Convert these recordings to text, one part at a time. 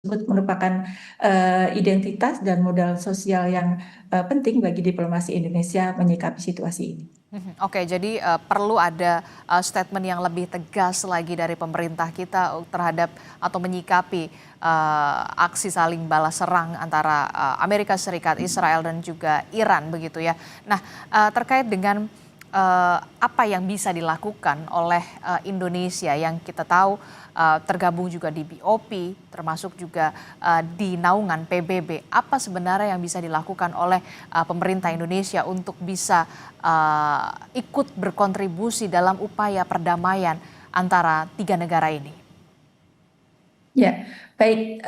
tersebut merupakan identitas dan modal sosial yang penting bagi diplomasi Indonesia menyikapi situasi ini. Oke, jadi perlu ada statement yang lebih tegas lagi dari pemerintah kita terhadap atau menyikapi aksi saling balas serang antara Amerika Serikat, Israel dan juga Iran begitu ya. Nah, terkait dengan apa yang bisa dilakukan oleh Indonesia yang kita tahu tergabung juga di BOP, termasuk juga di naungan PBB. Apa sebenarnya yang bisa dilakukan oleh pemerintah Indonesia untuk bisa ikut berkontribusi dalam upaya perdamaian antara tiga negara ini? Ya, baik.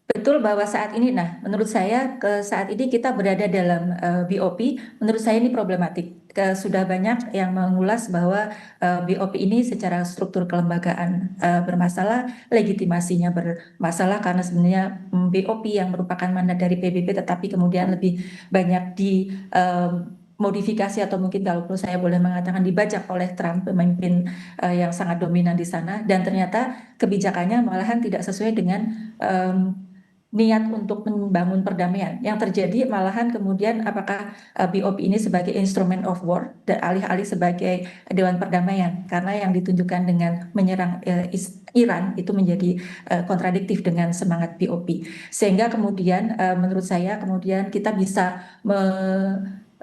Betul bahwa saat ini, menurut saya saat ini kita berada dalam BOP. Menurut saya ini problematik. Sudah banyak yang mengulas bahwa BOP ini secara struktur kelembagaan bermasalah, legitimasinya bermasalah karena sebenarnya BOP yang merupakan mandat dari PBB, tetapi kemudian lebih banyak di modifikasi atau mungkin kalau perlu saya boleh mengatakan dibajak oleh Trump, pemimpin yang sangat dominan di sana, dan ternyata kebijakannya malahan tidak sesuai dengan niat untuk membangun perdamaian. Yang terjadi malahan kemudian apakah BOP ini sebagai instrument of war dan alih-alih sebagai dewan perdamaian, karena yang ditunjukkan dengan menyerang Iran itu menjadi kontradiktif dengan semangat BOP, sehingga kemudian menurut saya kemudian kita bisa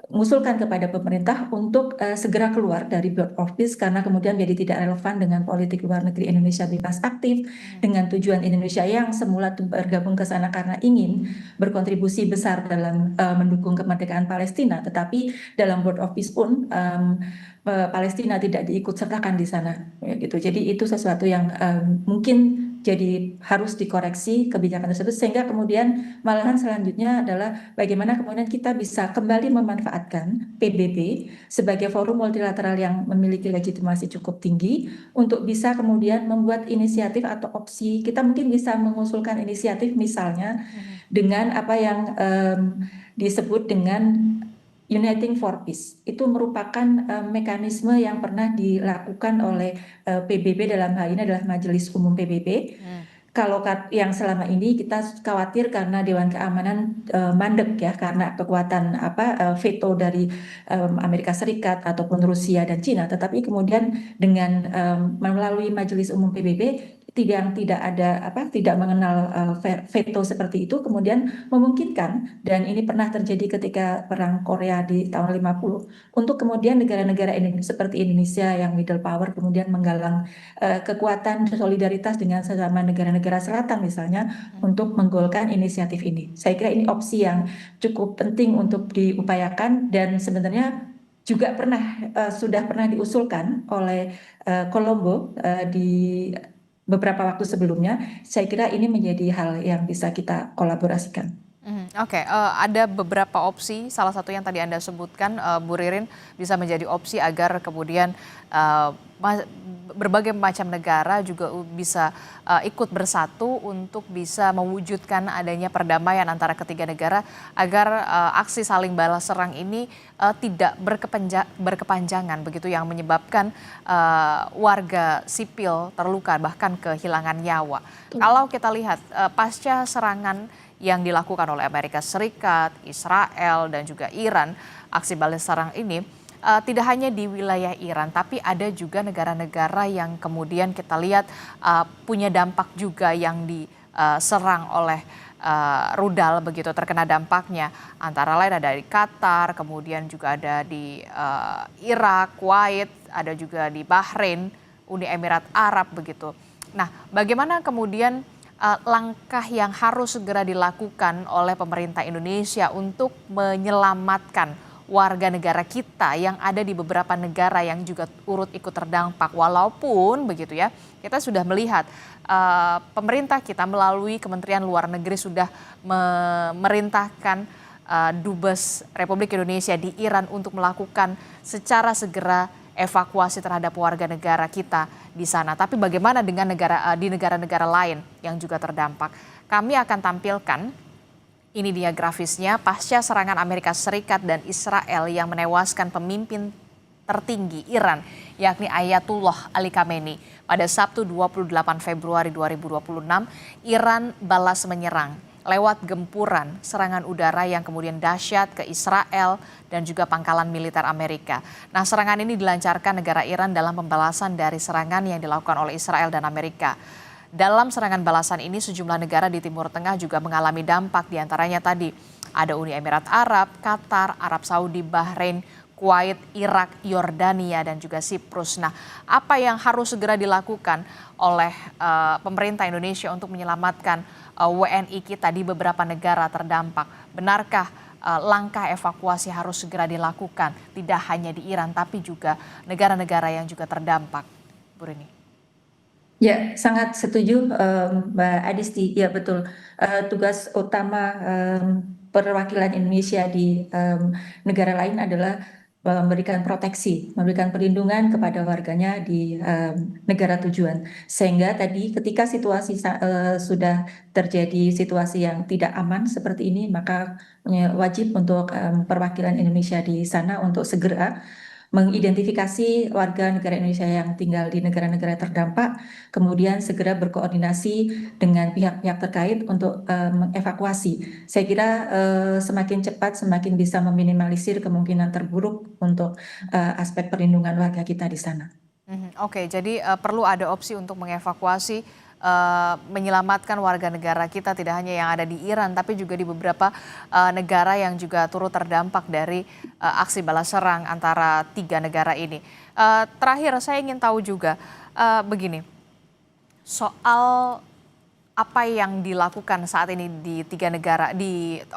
mengusulkan kepada pemerintah untuk segera keluar dari Board of Peace karena kemudian menjadi tidak relevan dengan politik luar negeri Indonesia bebas aktif, dengan tujuan Indonesia yang semula bergabung ke sana karena ingin berkontribusi besar dalam mendukung kemerdekaan Palestina, tetapi dalam Board of Peace pun Palestina tidak diikut sertakan di sana, ya, gitu. Jadi itu sesuatu yang mungkin jadi harus dikoreksi kebijakan tersebut, sehingga kemudian malahan selanjutnya adalah bagaimana kemudian kita bisa kembali memanfaatkan PBB sebagai forum multilateral yang memiliki legitimasi cukup tinggi untuk bisa kemudian membuat inisiatif atau opsi. Kita mungkin bisa mengusulkan inisiatif misalnya dengan apa yang disebut dengan Uniting for Peace. Itu merupakan mekanisme yang pernah dilakukan oleh PBB, dalam hal ini adalah Majelis Umum PBB. Kalau yang selama ini kita khawatir karena Dewan Keamanan mandek ya, karena kekuatan veto dari Amerika Serikat ataupun Rusia dan Cina, tetapi kemudian dengan melalui Majelis Umum PBB tidak ada tidak mengenal veto seperti itu, kemudian memungkinkan, dan ini pernah terjadi ketika perang Korea di tahun 50, untuk kemudian negara-negara seperti Indonesia yang middle power kemudian menggalang kekuatan solidaritas dengan sesama negara-negara selatan misalnya untuk menggolkan inisiatif ini. Saya kira ini opsi yang cukup penting untuk diupayakan, dan sebenarnya juga sudah pernah diusulkan oleh Kolombo di beberapa waktu sebelumnya. Saya kira ini menjadi hal yang bisa kita kolaborasikan. Oke, ada beberapa opsi, salah satu yang tadi Anda sebutkan, Bu Ririn, bisa menjadi opsi agar kemudian berbagai macam negara juga bisa ikut bersatu untuk bisa mewujudkan adanya perdamaian antara ketiga negara agar aksi saling balas serang ini tidak berkepanjangan begitu, yang menyebabkan warga sipil terluka bahkan kehilangan nyawa. Kalau kita lihat pasca serangan yang dilakukan oleh Amerika Serikat, Israel, dan juga Iran, aksi balas serang ini tidak hanya di wilayah Iran, tapi ada juga negara-negara yang kemudian kita lihat punya dampak juga yang diserang oleh rudal begitu, terkena dampaknya. Antara lain ada di Qatar, kemudian juga ada di Irak, Kuwait, ada juga di Bahrain, Uni Emirat Arab begitu. Nah, bagaimana kemudian langkah yang harus segera dilakukan oleh pemerintah Indonesia untuk menyelamatkan warga negara kita yang ada di beberapa negara yang juga turut ikut terdampak, walaupun begitu ya, kita sudah melihat pemerintah kita melalui Kementerian Luar Negeri sudah memerintahkan Dubes Republik Indonesia di Iran untuk melakukan secara segera evakuasi terhadap warga negara kita di sana. Tapi bagaimana dengan di negara-negara lain yang juga terdampak? Kami akan tampilkan, ini dia grafisnya, pasca serangan Amerika Serikat dan Israel yang menewaskan pemimpin tertinggi Iran, yakni Ayatullah Ali Khamenei. Pada Sabtu 28 Februari 2026, Iran balas menyerang lewat gempuran serangan udara yang kemudian dahsyat ke Israel dan juga pangkalan militer Amerika. Nah, serangan ini dilancarkan negara Iran dalam pembalasan dari serangan yang dilakukan oleh Israel dan Amerika. Dalam serangan balasan ini sejumlah negara di Timur Tengah juga mengalami dampak, diantaranya tadi ada Uni Emirat Arab, Qatar, Arab Saudi, Bahrain, Kuwait, Irak, Yordania, dan juga Siprus. Nah, apa yang harus segera dilakukan oleh pemerintah Indonesia untuk menyelamatkan WNI kita di beberapa negara terdampak? Benarkah langkah evakuasi harus segera dilakukan, tidak hanya di Iran, tapi juga negara-negara yang juga terdampak? Bu Rini. Ya, sangat setuju Mbak Adisti. Ya, betul. Tugas utama perwakilan Indonesia di negara lain adalah memberikan proteksi, memberikan perlindungan kepada warganya di negara tujuan. Sehingga tadi ketika situasi sudah terjadi situasi yang tidak aman seperti ini, maka wajib untuk perwakilan Indonesia di sana untuk segera mengidentifikasi warga negara Indonesia yang tinggal di negara-negara terdampak, kemudian segera berkoordinasi dengan pihak-pihak terkait untuk mengevakuasi. Saya kira semakin cepat semakin bisa meminimalisir kemungkinan terburuk untuk aspek perlindungan warga kita di sana. Oke, jadi perlu ada opsi untuk mengevakuasi, menyelamatkan warga negara kita tidak hanya yang ada di Iran, tapi juga di beberapa negara yang juga turut terdampak dari aksi balas serang antara tiga negara ini. Terakhir, saya ingin tahu juga begini, soal apa yang dilakukan saat ini di tiga negara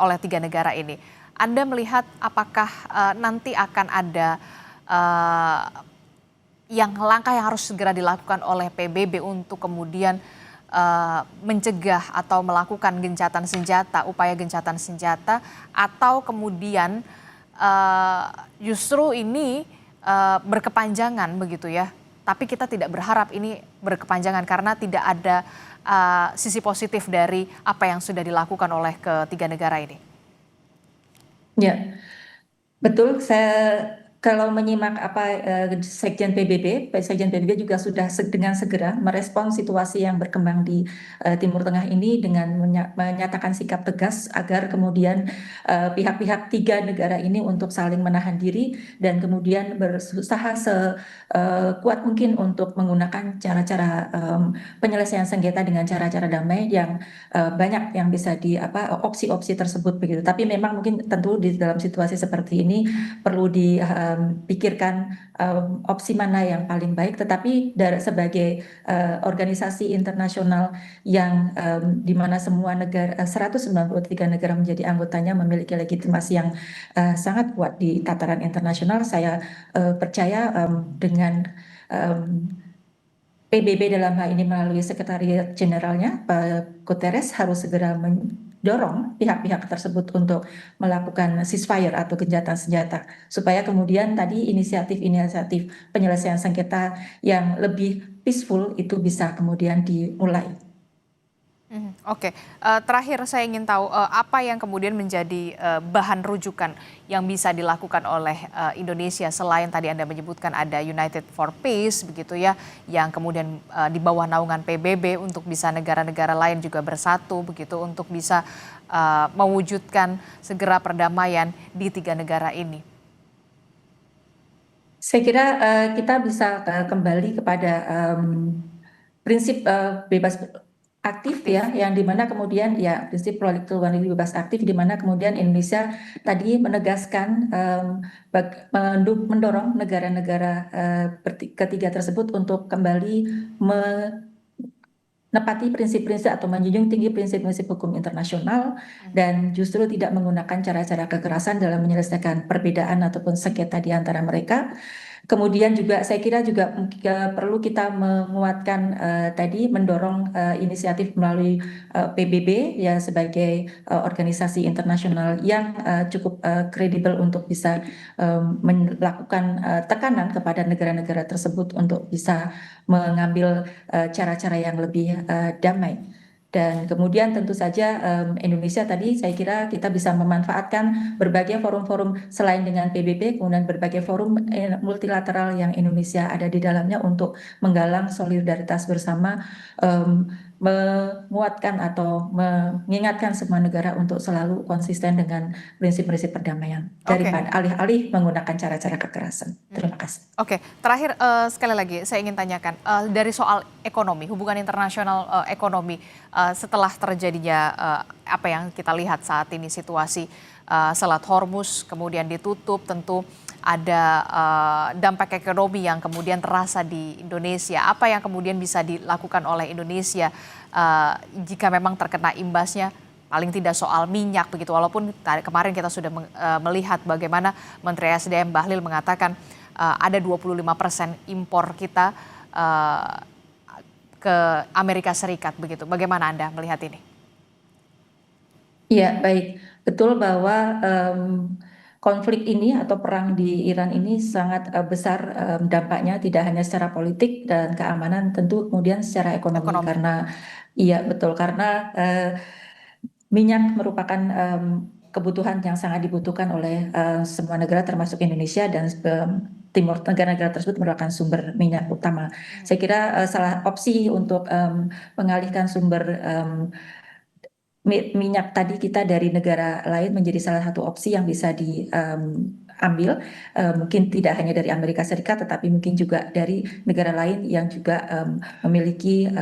oleh tiga negara ini. Anda melihat apakah nanti akan ada langkah yang harus segera dilakukan oleh PBB untuk kemudian mencegah atau melakukan gencatan senjata, upaya gencatan senjata, atau kemudian justru ini berkepanjangan begitu ya. Tapi kita tidak berharap ini berkepanjangan karena tidak ada sisi positif dari apa yang sudah dilakukan oleh ketiga negara ini. Ya, betul. Kalau menyimak apa Sekjen PBB juga sudah dengan segera merespon situasi yang berkembang di Timur Tengah ini dengan menyatakan sikap tegas agar kemudian pihak-pihak tiga negara ini untuk saling menahan diri dan kemudian berusaha sekuat mungkin untuk menggunakan cara-cara penyelesaian sengketa dengan cara-cara damai yang banyak yang bisa opsi-opsi tersebut begitu. Tapi memang mungkin tentu di dalam situasi seperti ini perlu dipikirkan opsi mana yang paling baik, tetapi sebagai organisasi internasional yang di mana semua negara 193 negara menjadi anggotanya memiliki legitimasi yang sangat kuat di tataran internasional, saya percaya dengan PBB dalam hal ini melalui Sekretariat Jenderalnya, Pak Guterres harus segera mendorong pihak-pihak tersebut untuk melakukan ceasefire atau gencatan senjata, supaya kemudian tadi inisiatif-inisiatif penyelesaian sengketa yang lebih peaceful itu bisa kemudian dimulai. Oke, terakhir saya ingin tahu apa yang kemudian menjadi bahan rujukan yang bisa dilakukan oleh Indonesia selain tadi Anda menyebutkan ada United for Peace begitu ya, yang kemudian di bawah naungan PBB untuk bisa negara-negara lain juga bersatu begitu untuk bisa mewujudkan segera perdamaian di tiga negara ini. Saya kira kita bisa kembali kepada prinsip bebas aktif ya, yang dimana kemudian ya prinsip luar negeri bebas aktif, di mana kemudian Indonesia tadi menegaskan mendorong negara-negara ketiga tersebut untuk kembali menepati prinsip-prinsip atau menjunjung tinggi prinsip-prinsip hukum internasional dan justru tidak menggunakan cara-cara kekerasan dalam menyelesaikan perbedaan ataupun sengketa di antara mereka. Kemudian juga saya kira juga perlu kita menguatkan tadi mendorong inisiatif melalui PBB ya sebagai organisasi internasional yang cukup kredibel untuk bisa melakukan tekanan kepada negara-negara tersebut untuk bisa mengambil cara-cara yang lebih damai. Dan kemudian tentu saja Indonesia tadi saya kira kita bisa memanfaatkan berbagai forum-forum selain dengan PBB, kemudian berbagai forum multilateral yang Indonesia ada di dalamnya untuk menggalang solidaritas bersama, menguatkan atau mengingatkan semua negara untuk selalu konsisten dengan prinsip-prinsip perdamaian Oke. daripada alih-alih menggunakan cara-cara kekerasan. Terima kasih. Oke, terakhir sekali lagi saya ingin tanyakan dari soal ekonomi, hubungan internasional ekonomi setelah terjadinya apa yang kita lihat saat ini situasi Selat Hormuz kemudian ditutup, tentu ada dampak ekonomi yang kemudian terasa di Indonesia. Apa yang kemudian bisa dilakukan oleh Indonesia jika memang terkena imbasnya? Paling tidak soal minyak begitu, walaupun kemarin kita sudah melihat bagaimana Menteri SDM Bahlil mengatakan ada 25% impor kita ke Amerika Serikat begitu. Bagaimana Anda melihat ini? Iya, baik. Betul bahwa konflik ini atau perang di Iran ini sangat besar dampaknya tidak hanya secara politik dan keamanan, tentu kemudian secara ekonomi Ekonomi. karena iya betul karena minyak merupakan kebutuhan yang sangat dibutuhkan oleh semua negara termasuk Indonesia dan timur negara-negara tersebut merupakan sumber minyak utama. Saya kira salah opsi untuk mengalihkan sumber minyak tadi kita dari negara lain menjadi salah satu opsi yang bisa diambil, mungkin tidak hanya dari Amerika Serikat tetapi mungkin juga dari negara lain yang juga memiliki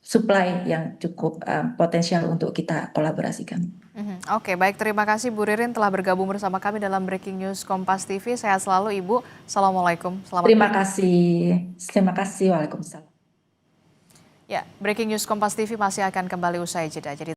supply yang cukup potensial untuk kita kolaborasikan. Oke, baik, terima kasih Bu Ririn telah bergabung bersama kami dalam Breaking News Kompas TV. Sehat selalu Ibu. Assalamualaikum. Selamat Terima break. kasih. Terima kasih. Waalaikumsalam. Ya, Breaking News Kompas TV masih akan kembali usai jeda. Jadi